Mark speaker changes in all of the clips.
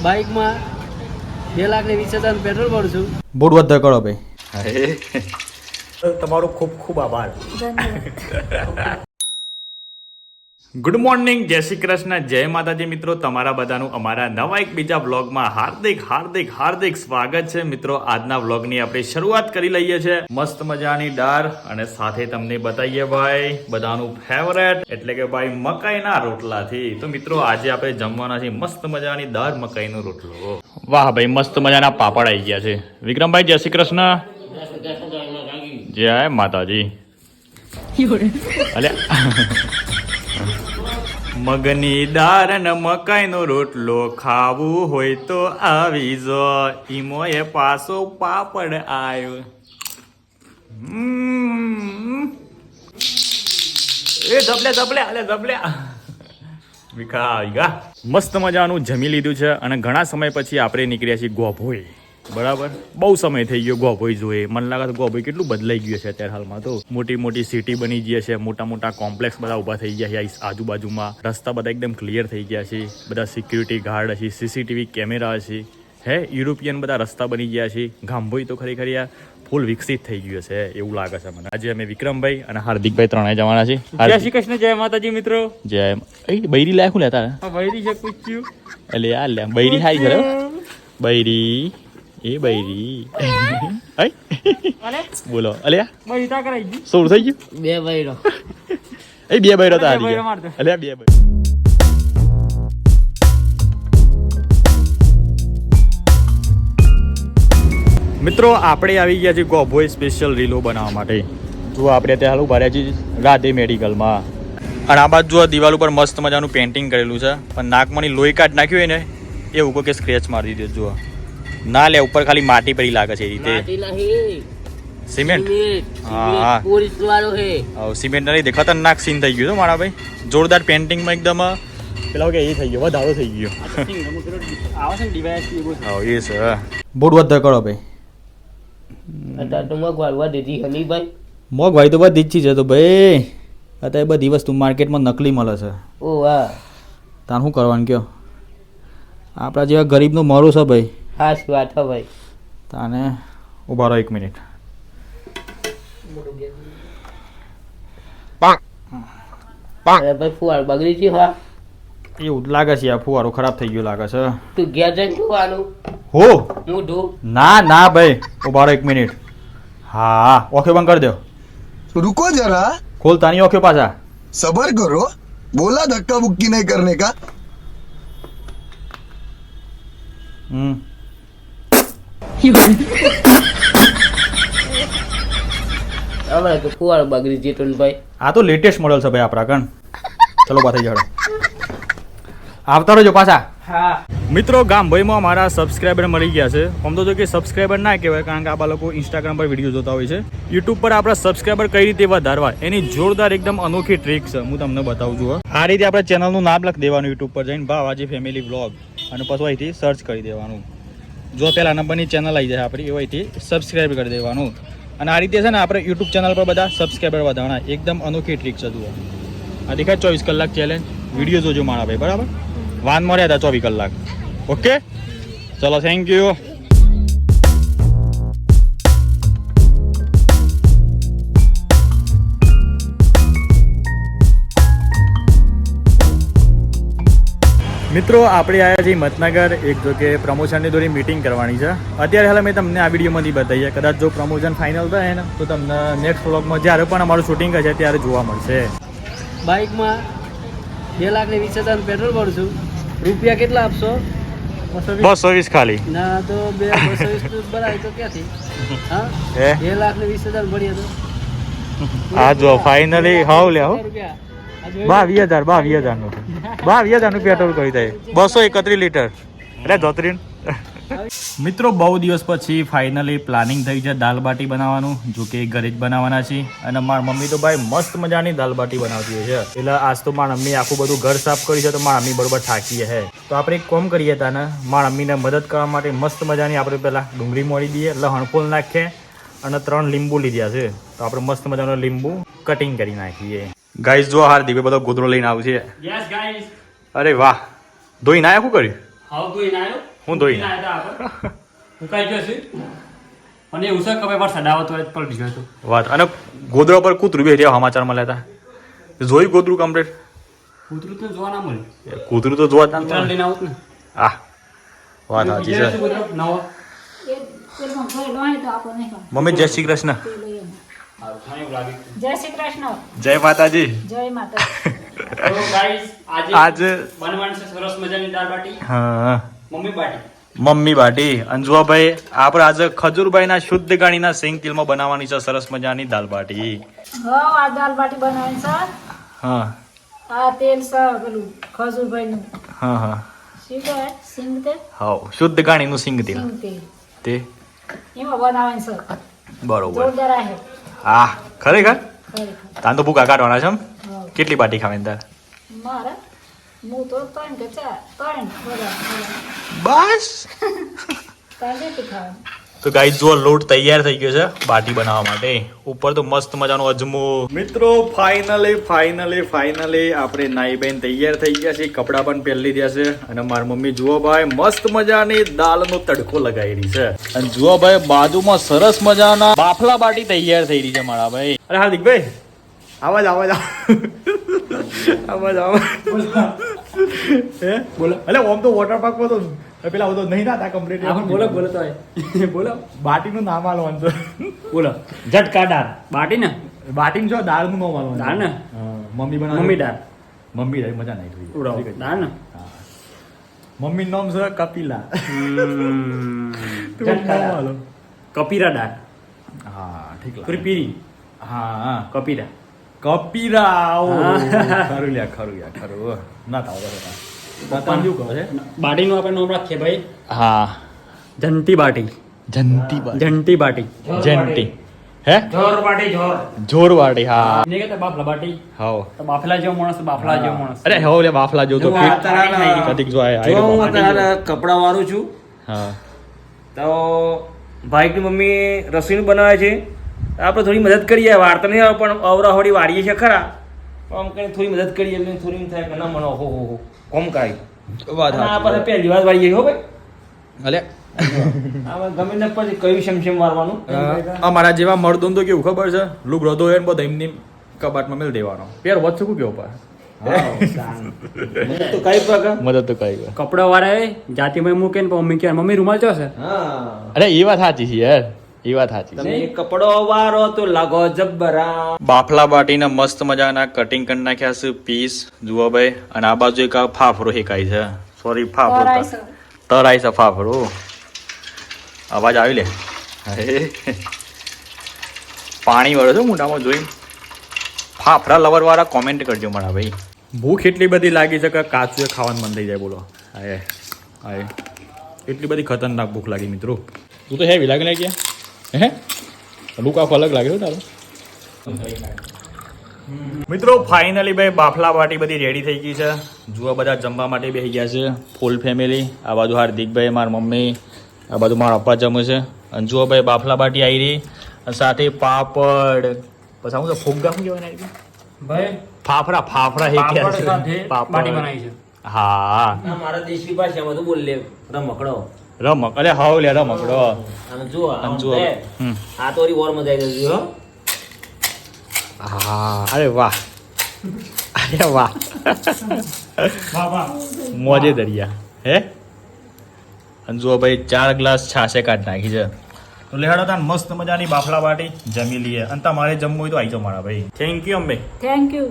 Speaker 1: બાઇકમાં 2,20,000 petrol ભરું છું.
Speaker 2: Boat વધારે કરો ભાઈ. તમારો ખૂબ ખૂબ આભાર. ગુડ મોર્નિંગ, જય શ્રી કૃષ્ણ, જય માતાજી મિત્રો. તમારા બધાનું અમારા નવા એક બીજા વ્લોગમાં હાર્દિક હાર્દિક હાર્દિક સ્વાગત છે મિત્રો. આજના વ્લોગની આપણે શરૂઆત કરી લઈએ છીએ મસ્ત મજાની દાળ અને સાથે તમને બતાવીએ ભાઈ બધાનું ફેવરેટ એટલે કે ભાઈ મકાઈના રોટલાથી. તો મિત્રો આજે આપણે જમવાના છે મસ્ત મજાની દાળ મકાઈનો રોટલો. વાહ ભાઈ, મસ્ત મજાના પાપડ આવી ગયા છે. વિક્રમભાઈ જય શ્રી કૃષ્ણ. જય માતાજી. અલ્યા મગની દાળ ને મકાઈનો રોટલો ખાવું હોય તો આવી જો. ઈમોએ પાછો પાપડ આવ્યો. એ ધબલ્યા વિખા મસ્ત મજાનું જમી લીધું છે અને ઘણા સમય પછી આપણે નીકળ્યા છીએ ગોભોઈ. બરાબર, બહુ સમય થઈ ગયો ગોભોઈ જોઈએ. મને લાગે ગોભોઈ કેટલું બદલાઈ ગયું છે અત્યારે હાલમાં. તો મોટી મોટી સિટી બની ગઈ છે, મોટા મોટા કોમ્પ્લેક્સ બધા ઊભા થઈ ગયા છે આજુબાજુમાં. રસ્તા બધા એકદમ ક્લિયર થઈ ગયા છે, બધા સિક્યુરિટી ગાર્ડ હશે, સીસીટીવી કેમેરા હશે. હે યુરોપિયન બધા રસ્તા બની ગયા છે. ગામભોઈ તો ખરેખર યાર ફૂલ વિકસિત થઈ ગયું છે એવું લાગે છે મને. આજે અમે વિક્રમભાઈ અને હાર્દિકભાઈ ત્રણેય જવાના છે.
Speaker 1: જય શ્રી કૃષ્ણ, જય માતાજી મિત્રો.
Speaker 2: જય બૈરી લાયકું લેતા
Speaker 1: બૈરી છે પૂછ્યું
Speaker 2: એટલે યાર લે બૈરી હારી છે બૈરી. એ બૈરી બોલો અલ્યા
Speaker 1: બૈરી કરાઈ ગઈ.
Speaker 2: સોળ થઈ ગયું.
Speaker 1: બે બૈરો
Speaker 2: એ બે બૈરો તો હારી ગયા. અલ્યા બે બૈરો. મિત્રો આપણે આવી ગયા છીએ ગોભોઈ સ્પેશિયલ રીલો બનાવવા માટે. જો આપણે ત્યાં હાલ ઉભા રહ્યા છીએ રાધે મેડિકલમાં. અને આ બાજુ જો દિવાલ ઉપર મસ્ત મજાનું પેઇન્ટિંગ કરેલું છે, પણ નાકમાંની લોહી કાઢ નાખ્યું હોય ને એવું કોઈ કે સ્ક્રેચ મારી દીધો. જુઓ ના લે ઉપર ખાલી માટી પડી લાગે છે એ રીતે. સિમેન્ટ હા સિમેન્ટ નહીં દે. ખતરનાક સીન થઈ ગયું મારા ભાઈ. જોરદાર પેઇન્ટિંગમાં એકદમ પેલા કે એ થઈ ગયો વધારો થઈ ગયો. એ છે બોટ વધારે કરો ભાઈ. મોંઘવારી તો બધી જ છે તો ભાઈ. અત્યારે બધી વસ્તુ માર્કેટમાં નકલી મળે છે.
Speaker 1: ઓ વાહ,
Speaker 2: તાર શું કરવાનું કયો? આપણા જેવા ગરીબનું મરું છે ભાઈ.
Speaker 1: ખાસ વાત હો ભાઈ.
Speaker 2: તાને ઉભા રહો 1 મિનિટ.
Speaker 1: ભાઈ ફુવારો બગડી ગયો. હા
Speaker 2: એવું લાગે છે આ ફુવારો ખરાબ થઈ ગયો લાગે છે.
Speaker 1: તું ઘેર જઈને જોવાનું
Speaker 2: હો
Speaker 1: મોઢું.
Speaker 2: ના ના ભાઈ ઉભા રહો 1 મિનિટ. હા ઓકે બંધ કરી દો.
Speaker 3: रुको जरा,
Speaker 2: ખોલ તાની ઓકે પાછા.
Speaker 3: सबर करो, बोला धक्का मुक्की नहीं करने का.
Speaker 1: અમારે તો ફુવારો બગડી જતો ને ભાઈ.
Speaker 2: આ તો લેટેસ્ટ મોડલ છે ભાઈ આપણા કણ. ચલો પાછા જડો આવતા રહેજો પાછા.
Speaker 1: હા
Speaker 2: મિત્રો ગામભાઈમાં મારા સબસ્ક્રાઈબર મળી ગયા છે. આમ તો જો કે સબસ્ક્રાઈબર ના કહેવાય કારણ કે આ લોકો ઇન્સ્ટાગ્રામ પર વિડીયો જોતા હોય છે. યુટ્યુબ પર આપણા સબસ્ક્રાઈબર કઈ રીતે વધારવા એની જોરદાર એકદમ અનોખી ટ્રીક છે. હું તમને બતાવું છું. આ રીતે આપણે ચેનલનું નામ લખી દેવાનું યુટ્યુબ પર જઈને ભાવાજી ફેમિલી વ્લોગ અને પછી અહીંથી સર્ચ કરી દેવાનું. જો પેલા નંબરની ચેનલ આવી જાય આપણી એ અહીંથી સબસ્ક્રાઈબ કરી દેવાનું. અને આ રીતે છે ને આપણે યુટ્યુબ ચેનલ પર બધા સબસ્ક્રાઈબર વધારવાના. એકદમ અનોખી ટ્રીક છે. જુઓ આ દેખાય 24 કલાક ચેલેન્જ. વિડીયો જોજો મારા ભાઈ બરાબર. વાન મળ્યા હતા 24 કલાક. ઓકે ચલો થેન્ક યુ. મિત્રો આપણે આવ્યા છીએ મતનગર. એક જો કે પ્રમોશનની થોડી મીટિંગ કરવાની છે. અત્યારે હાલ મેં તમને આ વિડીયોમાંથી બતાવીએ. કદાચ જો પ્રમોશન ફાઇનલ થાય ને તો તમને નેક્સ્ટ વ્લોગમાં જ્યારે પણ અમારું શૂટિંગ હશે ત્યારે જોવા મળશે.
Speaker 1: બાઇકમાં 2,20,000 પેટ્રોલ ભરું છું. રૂપિયા કેટલા આપશો?
Speaker 2: 220 ખાલી.
Speaker 1: ના તો 220 ભરાય તો ક્યાંથી? હા 2,20,000 ભરીએ તો
Speaker 2: આ જો ફાઇનલી હાવ લે હો 22,000 નું 22,000 નું પેટ્રોલ કરી દે. 231 લીટર એટલે જોતરીન. મિત્રો બહુ દિવસ પછી ફાઇનલી પ્લાનિંગ થઈ છે દાલ બાટી બનાવવાનું. જો કે ઘરે જ બનાવવાના છે. અને મારી મમ્મી તો ભાઈ મસ્ત મજાની દાલ બાટી બનાવતી હોય છે. એટલે આજ તો મારી મમ્મી આખું બધું ઘર સાફ કર્યું છે તો મારી મમ્મી બરોબર થાકી છે. તો આપણે એક કામ કરીએ તાને મારી મમ્મીને મદદ કરવા માટે મસ્ત મજાની આપણે પહેલા ડુંગળી મોડી દઈએ, લસણ ફૂલ નાખીએ અને 3 લીંબુ લીધા છે. તો આપણે મસ્ત મજાનો લીંબુ કટિંગ કરી નાખીએ. ગાઈસ જો હાર્દિક બધો ગોદરો લઈને આવશે. Yes guys. અરે વાહ ધોઈ નાયા શું કર્યું?
Speaker 1: હાવ કોઈ ના આવ્યો
Speaker 2: હું ધોઈ
Speaker 1: ના આવ્યો આપણે હું કાઈ ગયો છે અને એવું છે કે ભાઈ વરસાદ આવતો હોય તો પલટી ગયો હતો
Speaker 2: વાત અને ગોદડા પર કૂતરું બે રહ્યા સમાચારમાં લેતા જોયું ગોદડું કમ્પ્લીટ
Speaker 1: કૂતરું તો જોવા ના મળે
Speaker 2: કૂતરું તો જોવા જ ના
Speaker 1: કૂતરાને
Speaker 2: મળે.
Speaker 1: લઈને આવું ને
Speaker 2: આ વાત સાચી
Speaker 1: બીજા
Speaker 2: છે
Speaker 1: શું કૂતરો? નવો
Speaker 2: મમ્મી જય શ્રી કૃષ્ણ
Speaker 1: સારું, મને એવું લાગ્યું.
Speaker 4: જય શ્રી કૃષ્ણ
Speaker 2: જય માતાજી
Speaker 4: જય માતા
Speaker 1: તો guys,
Speaker 2: આજે
Speaker 1: બનવાનું છે સરસ મજાની દાળ બાટી
Speaker 2: હા
Speaker 1: મમ્મી બાટી
Speaker 2: મમ્મી બાટી અંજુઆભાઈ આપણે આજે ખજૂરભાઈના શુદ્ધ ગાણીના સિંગ તેલમાં બનાવવાની છે સરસ મજાની દાલ બાટી
Speaker 4: હા આ દાલ બાટી બનાવી છે
Speaker 2: હા
Speaker 4: આ તેલ છે પેલું ખજૂરભાઈ નું
Speaker 2: હા હા
Speaker 4: શું કહેવાય સિંગ તેલ
Speaker 2: હા શુદ્ધ ગાણીનું સિંગ તેલ
Speaker 4: સિંગ તેલ
Speaker 2: તે
Speaker 4: એમાં બનાવવાની છે
Speaker 2: બરોબર
Speaker 4: જોરદાર आहे
Speaker 2: હા ખરેખર
Speaker 4: ખરેખર
Speaker 2: તાન તો ભૂકા કાઢવાના છે એમ?
Speaker 4: હા.
Speaker 2: કેટલી બાટી ખાવાની તાર
Speaker 4: મારે હું તો 3 કે 4 બધા
Speaker 2: બસ
Speaker 4: 3 જેટલી ખાવાની
Speaker 2: તો ગાઈસ જો લોટ તૈયાર થઈ ગયો છે બાટી બનાવવા માટે ઉપર તો મસ્ત મજાનો અજમો મિત્રો ફાઇનલી આપણે નાઈ બેન તૈયાર થઈ ગયા છે કપડા પણ પહેરી લીધા છે અને મારી મમ્મી જુઓ ભાઈ મસ્ત મજાની દાળનો તડકો લગાવી રહી છે અને જુઓ ભાઈ બાજુમાં સરસ મજાના બાફલા બાટી તૈયાર થઈ રહી છે મારા ભાઈ અરે હાર્દિક ભાઈ આવાજ હે બોલો અલે ઓમ તો વોટર પાર્ક માં તો પેલા બધો નહીં ના કમ્પ્લીટ
Speaker 1: આપણે બોલો બોલો તો બોલો
Speaker 2: બાટીનું નામ આલવાનું છે
Speaker 1: બોલો ઝટકા દાળ બાટી ને
Speaker 2: બાટીનું જો દાળનું નામ આલવાનું
Speaker 1: દાળ ને
Speaker 2: મમ્મી બનાવે
Speaker 1: મમ્મી દાળ
Speaker 2: મમ્મી દાળ મજા નહીં થઈ
Speaker 1: ઉડાવો દાળ ને
Speaker 2: મમ્મી નામ છે કપિલા
Speaker 1: ઝટકા દાળ કપીરા દાળ
Speaker 2: હા ઠીક
Speaker 1: પૂરી પીરી
Speaker 2: હા
Speaker 1: કપીરા
Speaker 2: કપિરા
Speaker 1: હા.
Speaker 2: ખરું ના થાવ કહો છે
Speaker 1: બાટીનું આપણે નામ રાખીએ ભાઈ
Speaker 2: હા
Speaker 1: જંતી બાટી
Speaker 2: જંતી
Speaker 1: જંતી બાટી
Speaker 2: જંતી હે
Speaker 1: જોર બાટી જોર
Speaker 2: જોરવાડી હા
Speaker 1: ને કે બાફલા બાટી
Speaker 2: હાવ
Speaker 1: તો બાફલા જેવો માણસ બાફલા જેવો માણસ
Speaker 2: અરે હો લે બાફલા જો તો
Speaker 1: હું
Speaker 2: પેટ
Speaker 1: અત્યારે
Speaker 2: કદીક જો આય
Speaker 5: જો હું અત્યારે કપડા વાળું છું
Speaker 2: હા
Speaker 5: તો ભાઈની મમ્મી રસોઈનું બનાવે છે આપણે થોડી મદદ કરીએ વાર્તા નહીં આવે પણ અવરાહોડી વાળીએ છે ખરા પણ આમ કરીને થોડી મદદ કરીએ એટલે થોડી એમ થાય કે ના મને હો કોમ કાઢી
Speaker 2: વાત
Speaker 5: આ પાસે પહેલી વાર વાળીએ હો ભાઈ
Speaker 2: અલે
Speaker 5: આમાં ગમે ને પછી કયું શમશમ વાળવાનું
Speaker 2: અમારા જેવા મર્દોન તો કેવું ખબર છે લુગડો ધોય ને બધો એમની કબાટમાં મેલ દેવાનો પેર વચ્ચે શું કેવું પા
Speaker 5: તો કઈ પ્રકાર
Speaker 2: મદદ તો કઈ
Speaker 1: કપડા વાળા જાતિમાં મૂકે ને મમ્મી કે મમ્મી રૂમાલ ચો છે
Speaker 5: હા
Speaker 2: અરે એ વાત સાચી છે યાર એ વાત સાચી
Speaker 5: તમે કપડો વારો તો લાગો જબ્બરા
Speaker 2: બાફલા બાટીને મસ્ત મજાના કટિંગ કરી નાખ્યા છે પીસ જુઓ ભાઈ અને આ બાજુ એક આ ફાફરો હેકાય છે સોરી ફાફરો
Speaker 4: તરાય છે.
Speaker 2: તરાય છે ફાફરો અવાજ આવી લે અરે પાણી વળે છે મોઢામાં જોઈ ફાફરા લવર વાળા કોમેન્ટ કરજો મારા ભાઈ ભૂખ એટલી બધી લાગી છે કે કાચું ખાવાનું મન થઈ જાય બોલો હાય હાય એટલી બધી ખતરનાક ભૂખ લાગી મિત્રો તું તો હેવી લાગે ગયા હે લુક આખો અલગ લાગ્યો તારો મિત્રો ફાઇનલી ભાઈ બાફલા બાટી બધી રેડી થઈ ગઈ છે જુઓ બધા જમવા માટે બેસી ગયા છે ફૂલ ફેમિલી આ બાજુ હાર્દિકભાઈ મારા મમ્મી આ બાજુ મારા પપ્પા જમે છે અને જુઓ ભાઈ બાફલા બાટી આવી રહી અને સાથે પાપડ પછી શું છે ફુગ્ગા શું કહેવાય
Speaker 1: ભાઈ
Speaker 2: ફાફરા ફાફરા હે
Speaker 1: પાપડ સાથે બાટી બનાવી છે
Speaker 2: હા
Speaker 5: આ મારા દેશી ભાષામાં તો બોલ લે રમકડો
Speaker 2: રમક અરે હાવ લે રમકડો
Speaker 5: અને જુઓ આમ
Speaker 2: જુઓ
Speaker 5: તે.
Speaker 2: હમ
Speaker 5: આ તો ઓરી વોર મજા આવી જશે હો
Speaker 2: હા અરે વાહ અરે વાહ મોજે દરિયા હે અને જુઓ ભાઈ 4 ગ્લાસ છાશે કાઢ નાખી છે તો લેહાડો તાન મસ્ત મજાની બાફલા બાટી જમી લઈએ અને તમારે જમવું હોય તો આવી જાઓ મારા ભાઈ thank you Ambe
Speaker 4: thank you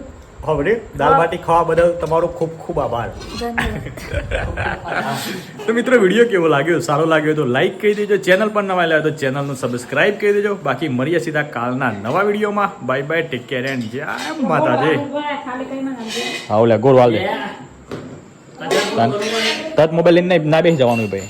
Speaker 2: હવે દાલ બાટી ખાવા બદલ તમારો ખૂબ ખૂબ આભાર
Speaker 4: ધન્યવાદ
Speaker 2: તો મિત્રો વિડીયો કેવો લાગ્યો સારો લાગ્યો તો લાઈક કરી દેજો ચેનલ પર નવા આવ્યા તો ચેનલનું સબસ્ક્રાઇબ કરી દેજો બાકી મળીએ સીધા કાલના નવા વિડીયોમાં bye bye take care and જય માતાજી
Speaker 4: ખાલી કઈ માં નાખજો
Speaker 2: હા ઓલા ગોરવાલ દે તત મોબાઈલ લઈને ના બેસી જવાનું ભાઈ